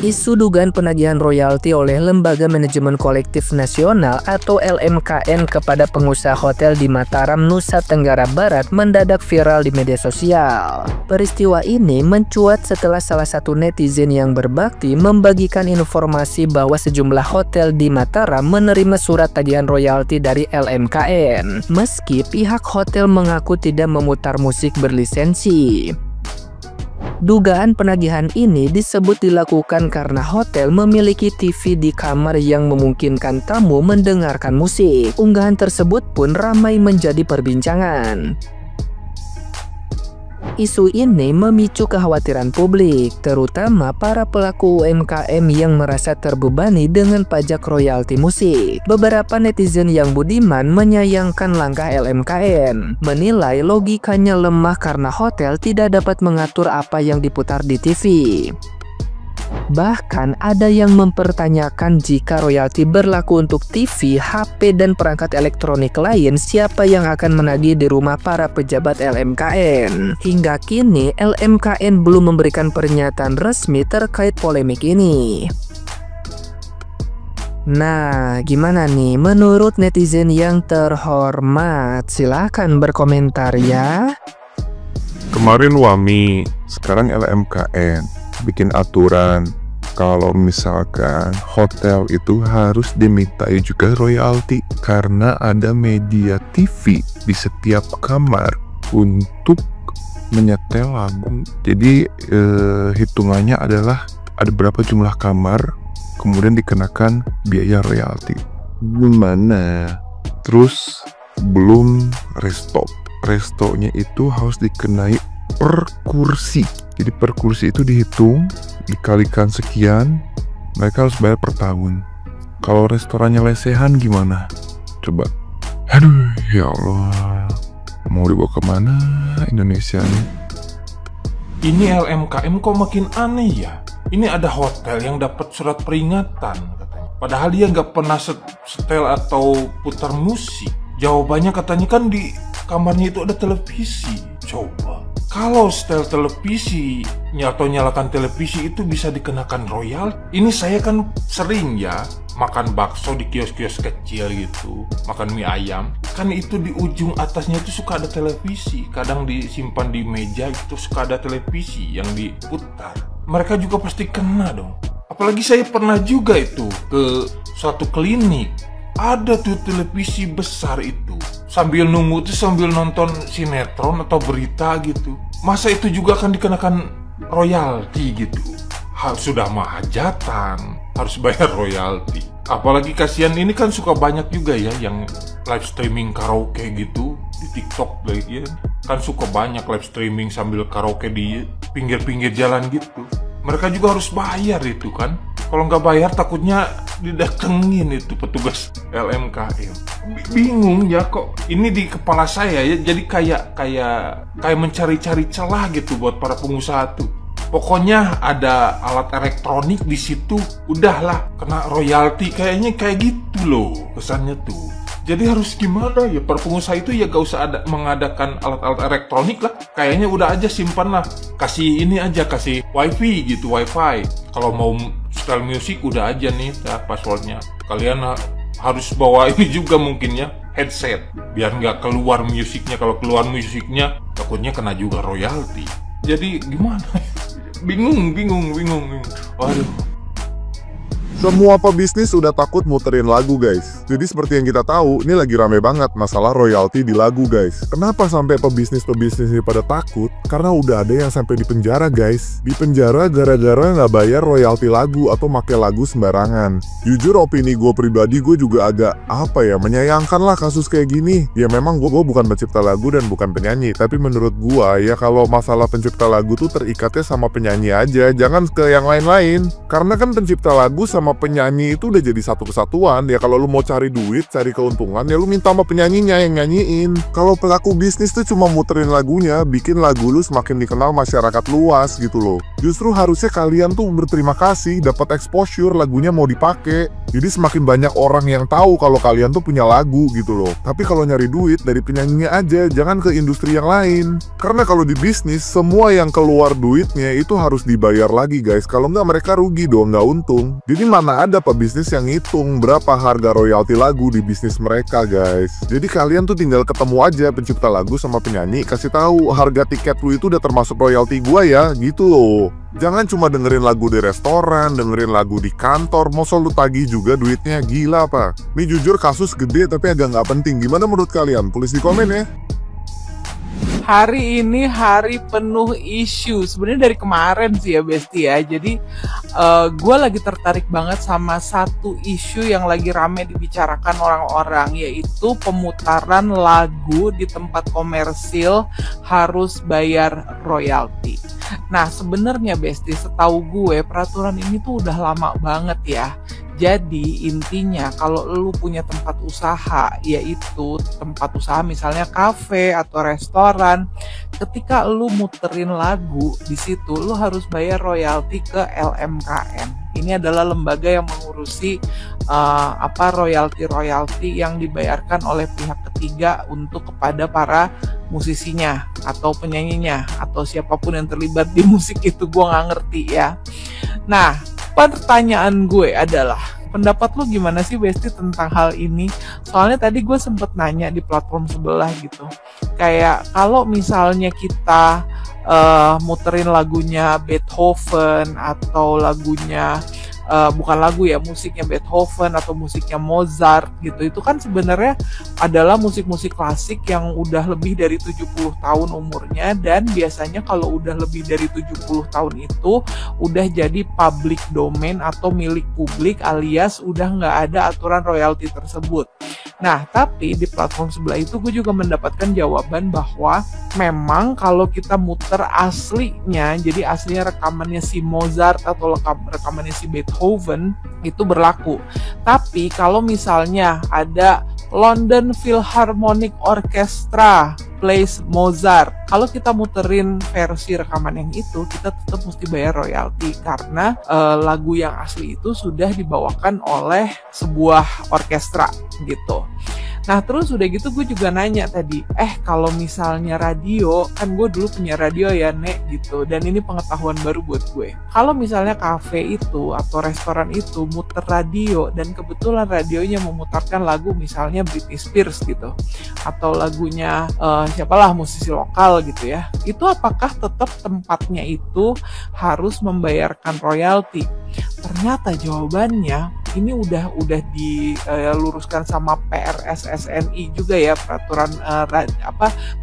Isu dugaan penagihan royalti oleh Lembaga Manajemen Kolektif Nasional atau LMKN kepada pengusaha hotel di Mataram, Nusa Tenggara Barat mendadak viral di media sosial. Peristiwa ini mencuat setelah salah satu netizen yang berbakti membagikan informasi bahwa sejumlah hotel di Mataram menerima surat tagihan royalti dari LMKN, meski pihak hotel mengaku tidak memutar musik berlisensi. Dugaan penagihan ini disebut dilakukan karena hotel memiliki TV di kamar yang memungkinkan tamu mendengarkan musik. Unggahan tersebut pun ramai menjadi perbincangan. Isu ini memicu kekhawatiran publik, terutama para pelaku UMKM yang merasa terbebani dengan pajak royalti musik. Beberapa netizen yang budiman menyayangkan langkah LMKN, menilai logikanya lemah karena hotel tidak dapat mengatur apa yang diputar di TV. Bahkan ada yang mempertanyakan jika royalti berlaku untuk TV, HP, dan perangkat elektronik lain, siapa yang akan menagih di rumah para pejabat LMKN? Hingga kini LMKN belum memberikan pernyataan resmi terkait polemik ini. Nah, gimana nih menurut netizen yang terhormat? Silahkan berkomentar ya. Kemarin WAMI, sekarang LMKN bikin aturan kalau misalkan hotel itu harus dimintai juga royalti karena ada media TV di setiap kamar untuk menyetel lagu. Jadi hitungannya adalah ada berapa jumlah kamar kemudian dikenakan biaya royalti. Gimana? Terus belum resto. Restonya itu harus dikenai per kursi. Jadi per kursi itu dihitung, dikalikan sekian, mereka harus bayar per tahun. Kalau restorannya lesehan gimana? Coba. Aduh, ya Allah. Mau dibawa kemana Indonesia nih? Ini LMKM kok makin aneh ya? Ini ada hotel yang dapat surat peringatan katanya. Padahal dia nggak pernah setel atau putar musik. Jawabannya katanya kan di kamarnya itu ada televisi. Coba. Kalau setel televisi atau nyalakan televisi itu bisa dikenakan royal. Ini saya kan sering ya makan bakso di kios-kios kecil gitu, makan mie ayam. Kan itu di ujung atasnya itu suka ada televisi. Kadang disimpan di meja itu suka ada televisi yang diputar. Mereka juga pasti kena dong. Apalagi saya pernah juga itu ke suatu klinik. Ada tuh televisi besar itu. Sambil nunggu tuh sambil nonton sinetron atau berita gitu. Masa itu juga akan dikenakan royalti gitu? Sudah mah hajatan, harus bayar royalti. Apalagi kasihan ini kan suka banyak juga ya yang live streaming karaoke gitu di TikTok ya. Kan suka banyak live streaming sambil karaoke di pinggir-pinggir jalan gitu. Mereka juga harus bayar itu kan. Kalau nggak bayar takutnya didatengin itu petugas LMKM. Bingung ya kok ini di kepala saya ya, jadi kayak mencari-cari celah gitu buat para pengusaha tuh. Pokoknya ada alat elektronik di situ, udahlah kena royalti, kayaknya kayak gitu loh kesannya tuh. Jadi harus gimana ya, para pengusaha itu ya gak usah mengadakan alat-alat elektronik lah. Kayaknya udah aja simpan lah, kasih ini aja, kasih wifi gitu, wifi. Kalau mau setel musik udah aja nih passwordnya. Kalian harus bawa ini juga mungkin ya, headset, biar nggak keluar musiknya. Kalau keluar musiknya takutnya kena juga royalti. Jadi gimana? bingung. Waduh. Semua pebisnis udah takut muterin lagu guys. Jadi seperti yang kita tahu, ini lagi rame banget masalah royalti di lagu guys. Kenapa sampai pebisnis ini pada takut? Karena udah ada yang sampai di penjara guys. Di penjara gara-gara nggak bayar royalti lagu atau make lagu sembarangan. Jujur opini gue pribadi, gue juga agak menyayangkan lah kasus kayak gini. Ya memang gue bukan pencipta lagu dan bukan penyanyi. Tapi menurut gue ya kalau masalah pencipta lagu tuh terikatnya sama penyanyi aja. Jangan ke yang lain-lain. Karena kan pencipta lagu sama penyanyi itu udah jadi satu kesatuan. Ya kalau lu mau cari duit, cari keuntungan, ya lu minta sama penyanyinya yang nyanyiin. Kalau pelaku bisnis tuh cuma muterin lagunya, bikin lagu lu semakin dikenal masyarakat luas gitu loh. Justru harusnya kalian tuh berterima kasih dapat exposure, lagunya mau dipakai. Jadi semakin banyak orang yang tahu kalau kalian tuh punya lagu gitu loh. Tapi kalau nyari duit dari penyanyinya aja, jangan ke industri yang lain. Karena kalau di bisnis, semua yang keluar duitnya itu harus dibayar lagi guys. Kalau nggak mereka rugi dong, nggak untung. Jadi mana ada pebisnis yang ngitung berapa harga royalti lagu di bisnis mereka guys. Jadi kalian tuh tinggal ketemu aja pencipta lagu sama penyanyi, kasih tahu harga tiket lu itu udah termasuk royalti gua ya, gitu loh. Jangan cuma dengerin lagu di restoran, dengerin lagu di kantor, mau selalu tagih juga duitnya, gila apa? Ini jujur kasus gede tapi agak nggak penting. Gimana menurut kalian? Tulis di komen ya. Hari ini hari penuh isu. Sebenarnya dari kemarin sih ya Besti ya. Jadi gue lagi tertarik banget sama satu isu yang lagi rame dibicarakan orang-orang, yaitu pemutaran lagu di tempat komersil harus bayar royalti. Nah sebenarnya Besti, setahu gue peraturan ini tuh udah lama banget ya. Jadi intinya kalau lu punya tempat usaha, yaitu tempat usaha misalnya kafe atau restoran, ketika lu muterin lagu di situ, lu harus bayar royalti ke LMKN. Ini adalah lembaga yang mengurusi royalti yang dibayarkan oleh pihak ketiga untuk kepada para musisinya atau penyanyinya atau siapapun yang terlibat di musik itu, gue nggak ngerti ya. Nah, pertanyaan gue adalah, pendapat lu gimana sih Besti tentang hal ini? Soalnya tadi gue sempet nanya di platform sebelah gitu. Kayak kalau misalnya kita muterin lagunya Beethoven atau lagunya bukan lagu ya, musiknya Beethoven atau musiknya Mozart gitu, itu kan sebenarnya adalah musik-musik klasik yang udah lebih dari 70 tahun umurnya, dan biasanya kalau udah lebih dari 70 tahun itu udah jadi public domain atau milik publik, alias udah nggak ada aturan royalti tersebut. Nah, tapi di platform sebelah itu gue juga mendapatkan jawaban bahwa memang kalau kita muter aslinya, jadi aslinya rekamannya si Mozart atau rekamannya si Beethoven, itu berlaku. Tapi kalau misalnya ada London Philharmonic Orchestra plays Mozart, kalau kita muterin versi rekaman yang itu, kita tetap mesti bayar royalti karena lagu yang asli itu sudah dibawakan oleh sebuah orkestra gitu. Nah terus udah gitu gue juga nanya tadi, kalau misalnya radio, kan gue dulu punya radio ya Nek gitu, dan ini pengetahuan baru buat gue. Kalau misalnya kafe itu atau restoran itu muter radio dan kebetulan radionya memutarkan lagu misalnya Britney Spears gitu, atau lagunya siapalah musisi lokal gitu ya, itu apakah tetap tempatnya itu harus membayarkan royalti? Ternyata jawabannya ini udah diluruskan sama PRSSNI juga ya, peraturan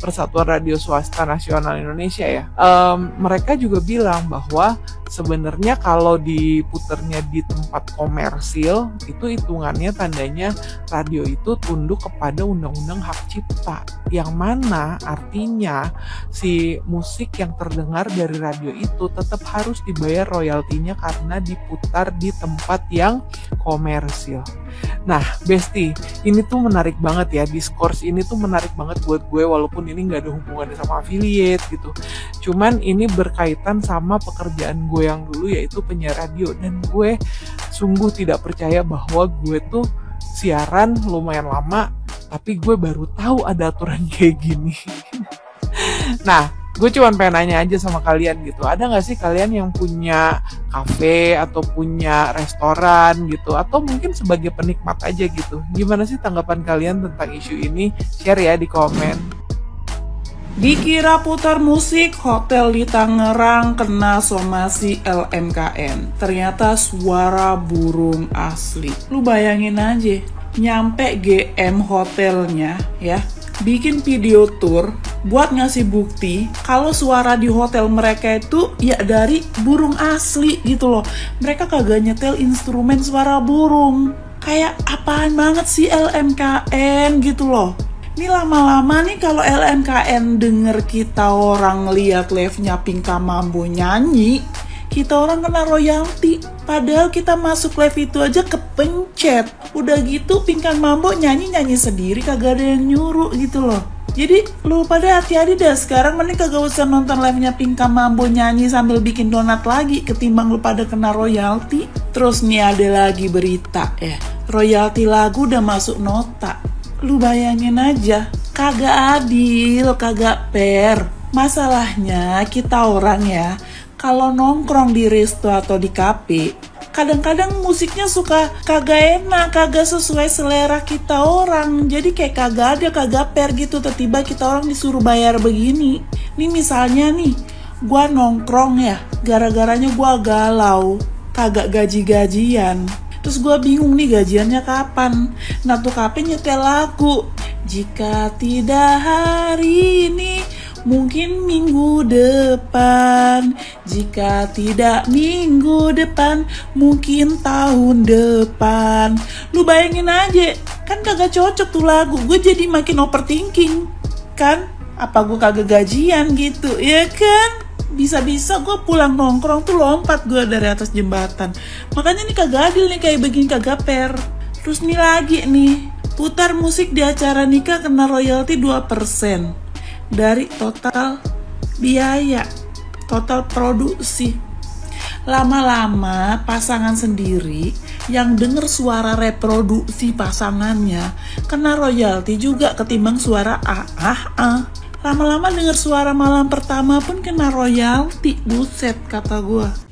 Persatuan Radio Swasta Nasional Indonesia ya. Mereka juga bilang bahwa sebenarnya kalau diputernya di tempat komersil itu hitungannya tandanya radio itu tunduk kepada Undang-Undang Hak Cipta, yang mana artinya si musik yang terdengar dari radio itu tetap harus dibayar royaltinya karena diputar di tempat yang komersil. Nah Besti, ini tuh menarik banget ya, diskurs ini tuh menarik banget buat gue, walaupun ini gak ada hubungannya sama affiliate gitu, cuman ini berkaitan sama pekerjaan gue yang dulu, yaitu penyiar radio, dan gue sungguh tidak percaya bahwa gue tuh siaran lumayan lama tapi gue baru tahu ada aturan kayak gini. Nah gue cuma pengen nanya aja sama kalian gitu, ada gak sih kalian yang punya kafe atau punya restoran gitu, atau mungkin sebagai penikmat aja gitu, gimana sih tanggapan kalian tentang isu ini? Share ya di komen. Dikira putar musik, hotel di Tangerang kena somasi LMKN. Ternyata suara burung asli. Lu bayangin aja, nyampe GM hotelnya ya, bikin video tour buat ngasih bukti kalau suara di hotel mereka itu ya dari burung asli gitu loh. Mereka kagak nyetel instrumen suara burung. Kayak apaan banget sih LMKN gitu loh. Ini lama-lama nih kalau LMKN denger kita orang lihat live-nya Pinkan Mambo nyanyi, kita orang kena royalti. Padahal kita masuk live itu aja kepencet. Udah gitu Pinkan Mambo nyanyi-nyanyi sendiri, kagak ada yang nyuruh gitu loh. Jadi lu pada hati-hati dah, sekarang mending kagak usah nonton live-nya Pinkan Mambo nyanyi sambil bikin donat lagi, ketimbang lu pada kena royalti. Terus nih ada lagi berita ya, royalti lagu udah masuk nota. Lu bayangin aja, kagak adil, kagak fair. Masalahnya kita orang ya, kalau nongkrong di resto atau di kafe, kadang-kadang musiknya suka kagak enak, kagak sesuai selera kita orang. Jadi kayak kagak fair gitu, tiba-tiba kita orang disuruh bayar begini. Nih misalnya nih, gua nongkrong ya, gara-garanya gua galau, kagak gaji-gajian. Terus gue bingung nih gajiannya kapan. Nah tuh kafe nyetel lagu, jika tidak hari ini mungkin minggu depan, jika tidak minggu depan mungkin tahun depan. Lu bayangin aja, kan kagak cocok tuh lagu. Gue jadi makin overthinking kan, apa gue kagak gajian gitu ya kan. Bisa-bisa gue pulang nongkrong tuh lompat gue dari atas jembatan. Makanya nih kagak adil nih, kayak begini kagak fair. Terus nih lagi nih, putar musik di acara nikah kena royalti 2% dari total biaya, total produksi. Lama-lama pasangan sendiri yang denger suara reproduksi pasangannya kena royalti juga ketimbang suara Lama-lama denger suara malam pertama pun kena royalti. Buset kata gue.